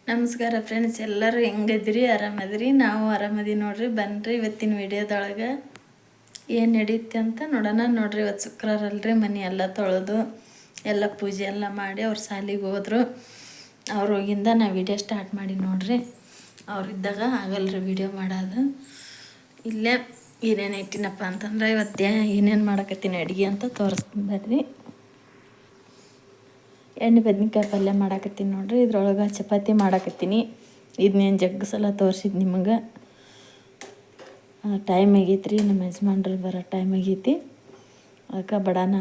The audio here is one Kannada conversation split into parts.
ನಮಸ್ಕಾರ ಫ್ರೆಂಡ್ಸ್, ಎಲ್ಲರೂ ಹೆಂಗದಿರಿ? ಆರಾಮದಿರಿ? ನಾವು ಆರಾಮದಿ ನೋಡ್ರಿ. ಬನ್ನಿರಿ ಇವತ್ತಿನ ವಿಡಿಯೋದೊಳಗೆ ಏನು ನಡೀತೆ ಅಂತ ನೋಡೋಣ. ನೋಡ್ರಿ, ಇವತ್ತು ಶುಕ್ರವಾರ ಅಲ್ರಿ. ಮನೆ ಎಲ್ಲ ತೊಳೆದು ಎಲ್ಲ ಪೂಜೆ ಎಲ್ಲ ಮಾಡಿ ಅವ್ರು ಶಾಲಿಗೆ ಹೋದ್ರು. ಅವ್ರು ಹೋಗಿಂದ ನಾ ವಿಡಿಯೋ ಸ್ಟಾರ್ಟ್ ಮಾಡಿ ನೋಡ್ರಿ. ಅವ್ರಿದ್ದಾಗ ಆಗಲ್ರಿ ವಿಡಿಯೋ ಮಾಡೋದು. ಇಲ್ಲೇ ಏನೇನು ಇಟ್ಟಿನಪ್ಪ ಅಂತಂದ್ರೆ ಇವತ್ತು ಏನೇನು ಮಾಡಕತ್ತೀನಿ ಅಡುಗೆ ಅಂತ ತೋರಿಸ್ತೀನಿ ಬರ್ರಿ. ಎಣ್ಣೆ ಬದ್ನಿಕಾಯಿ ಪಲ್ಯ ಮಾಡಾಕತ್ತೀನಿ ನೋಡ್ರಿ. ಇದ್ರೊಳಗೆ ಚಪಾತಿ ಮಾಡಾಕತ್ತೀನಿ. ಇದನ್ನೇನು ಜಗ್ಗ ಸಲ ತೋರಿಸಿದ್ದು ನಿಮಗೆ. ಟೈಮ್ ಆಗೈತೆ ರೀ, ನಮ್ಮ ಯಜಮಾನ್ರು ಬರೋ ಟೈಮ್ ಆಗೈತಿ. ಅದಕ್ಕೆ ಬಡಾನ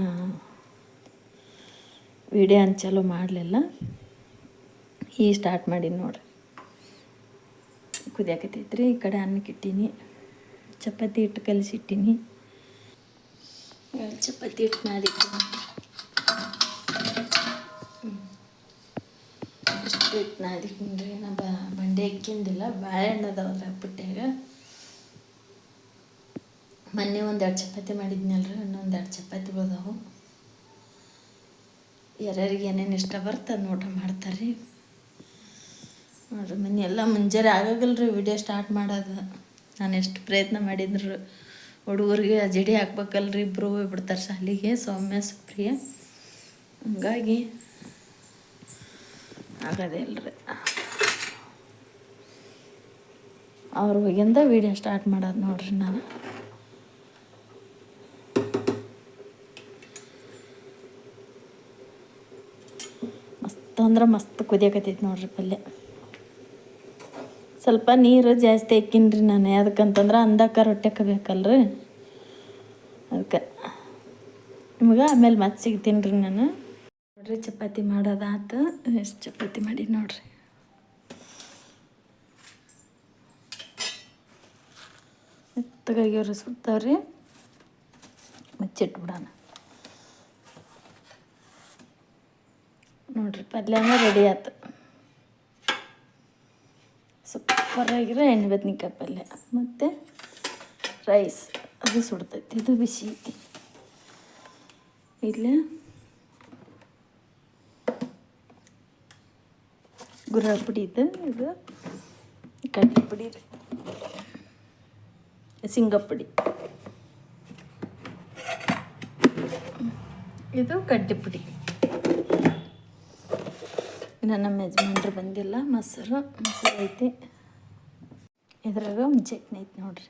ವಿಡಿಯೋ ಚಾಲೂ ಮಾಡಲಿಲ್ಲ. ಈಗ ಸ್ಟಾರ್ಟ್ ಮಾಡೀನಿ ನೋಡ್ರಿ. ಕುದಿಯಾಕತ್ತೈತ್ರಿ. ಈ ಕಡೆ ಅನ್ನಕ್ಕೆ ಇಟ್ಟೀನಿ. ಚಪಾತಿ ಹಿಟ್ಟು ಕಲಿಸಿಟ್ಟೀನಿ. ಚಪಾತಿ ಹಿಟ್ಟು ನಾದಿಟ್ಟಿನಿ. ಇಷ್ಟು ಹಿಟ್ಟು ನಾದಿಟ್ಟಿನಿ. ನಾ ಬಂಡೆ ಇಕ್ಕಿಂದಿಲ್ಲ, ಬಾಳೆಹಣ್ಣು ಅದಾವಲ್ಲ ಪುಟ್ಟ್ಯಾಗ. ಮೊನ್ನೆ 1-2 ಚಪಾತಿ ಮಾಡಿದ್ನಲ್ರಿ, ಇನ್ನೊಂದು 2 ಚಪಾತಿಗಳು ಅದಾವು. ಯಾರ್ಯಾರಿಗೆ ಏನೇನು ಇಷ್ಟ ಬರುತ್ತೆ ಅದನ್ನ ಊಟ ಮಾಡ್ತಾರೆ ನೋಡ್ರಿ. ಮೊನ್ನೆ ಎಲ್ಲ ಮುಂಜಾನೆ ಆಗಾಗಲ್ರಿ ವಿಡಿಯೋ ಸ್ಟಾರ್ಟ್ ಮಾಡೋದು. ನಾನು ಎಷ್ಟು ಪ್ರಯತ್ನ ಮಾಡಿದ್ರು ಹುಡುಗರಿಗೆ ಜಡಿ ಹಾಕ್ಬೇಕಲ್ರಿ. ಇಬ್ಬರು ಹೋಗ್ಬಿಡ್ತಾರೆ ಶಾಲೆಗೆ, ಸೌಮ್ಯ ಸುಪ್ರಿಯ. ಹಂಗಾಗಿ ಆಗೋದೇ ಇಲ್ಲರಿ. ಅವ್ರು ಹೋಗಿಂದ ವಿಡಿಯೋ ಸ್ಟಾರ್ಟ್ ಮಾಡೋದು ನೋಡ್ರಿ. ನಾನು ಮಸ್ತ್ ಅಂದ್ರೆ ಮಸ್ತ್ ಕುದಿಯಾಕತ್ತೈತಿ ನೋಡ್ರಿ ಪಲ್ಯ. ಸ್ವಲ್ಪ ನೀರು ಜಾಸ್ತಿ ಹಾಕಿನ್ರಿ ನಾನು. ಯಾವ್ದಕ್ಕಂತಂದ್ರೆ ಅಂದಕ್ಕೆ ರೊಟ್ಟಿ ಬೇಕಲ್ರಿ, ಅದಕ್ಕೆ. ನಿಮ್ಗೆ ಆಮೇಲೆ ಮತ್ತೆ ಸಿಗ್ತೀನಿ ರೀ ನಾನು. ನೋಡ್ರಿ, ಚಪಾತಿ ಮಾಡೋದಾತು. ಎಷ್ಟು ಚಪಾತಿ ಮಾಡಿ ನೋಡ್ರಿ. ಮೆತ್ತಗಾಗ್ಯವ್ರಿ, ಸುಡ್ತಾವ್ರಿ. ಮುಚ್ಚಿಟ್ಬಿಡೋಣ ನೋಡ್ರಿ. ಪಲ್ಯನ ರೆಡಿ ಆಯ್ತು. ಸೂಪರಾಗಿರೋ ಎಣ್ಣೆ ಬದ್ನಿಕಾಯಿ ಪಲ್ಯ ಮತ್ತು ರೈಸ್ ಅದು ಸುಡ್ತೈತಿ. ಇದು ಬಿಸಿ ಐತಿ. ಇಲ್ಲಿ ಗುರ ಪುಡಿ ಇದು ಕಡ್ಲೆ ಪುಡಿ ರೀ, ಶೇಂಗಾ ಪುಡಿ, ಇದು ಕಡ್ಲೆ ಪುಡಿ. ಇನ್ನು ನಮ್ಮ ಯಜಮಾನ್ರು ಬಂದಿಲ್ಲ. ಮೊಸರು ಐತಿ. ಇದ್ರಾಗ ಒಂದು ಚಟ್ನಿ ಐತಿ ನೋಡ್ರಿ.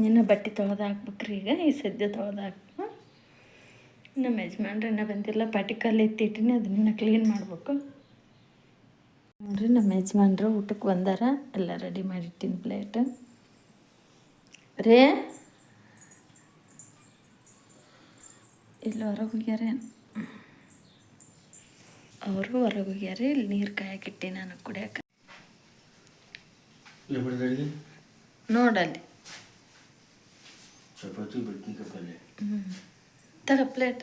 ಇನ್ನು ಬಟ್ಟೆ ತೊಳೆದು ಹಾಕ್ಬೇಕ್ರಿ. ಈಗ ಈ ಸದ್ಯ ತೊಳೆದು ಹಾಕ್ಬೇಕು. ನಮ್ಮ ಯಜಮಾನ್ರು ಇನ್ನೂ ಬಂದಿಲ್ಲ. ಪಾಟಿಕಲ್ಲಿ ಎತ್ತಿಟ್ಟಿನಿ, ಅದನ್ನ ಕ್ಲೀನ್ ಮಾಡಬೇಕು ನೋಡ್ರಿ. ನಮ್ಮ ಯಜಮಾನ್ರು ಊಟಕ್ಕೆ ಬಂದಾರ. ಎಲ್ಲ ರೆಡಿ ಮಾಡಿಟ್ಟಿನಿ ಪ್ಲೇಟ್ ರೇ. ಇಲ್ಲಿ ಹೊರಗೆ ಹೋಗ್ಯಾರ, ಅವರು ಹೊರಗೆ ಹೋಗ್ಯಾರ. ಇಲ್ಲಿ ನೀರು ಕಾಯಕ್ಕಿಟ್ಟಿ ನಾನು ಕುಡಿಯೋಕೆ. ನೋಡಲ್ಲಿ ತಗ ಪ್ಲೇಟ್.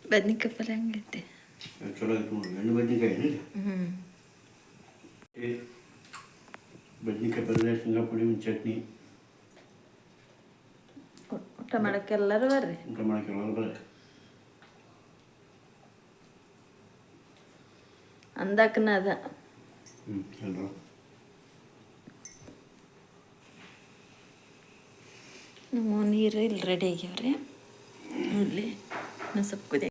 ಬದ್ನಿಕಾಯಿ ಪಲ್ಯ ಹಂಗೈತಿ. ಬದ್ನಿಕಾಯಿ ಪಲ್ಯ, ಶೇಂಗಾ ಪುಡಿ, ಚಟ್ನಿ. ಊಟ ಮಾಡೋಕ್ಕೆ ಎಲ್ಲರೂ ಬರ್ರಿ. ಊಟ ಮಾಡೋಕ್ಕೆ ಎಲ್ಲರೂ ಬರ್ರಿ. ಅಂದಕ್ಕನ ಅದ. ಎಲ್ಲರೂ ನಮ್ಮ ನೀರು ಇಲ್ಲಿ ರೆಡಿ ಆಗ್ಯಾವ್ರಿ. ಇಲ್ಲಿ ಸ್ವಲ್ಪ ಕುದಿ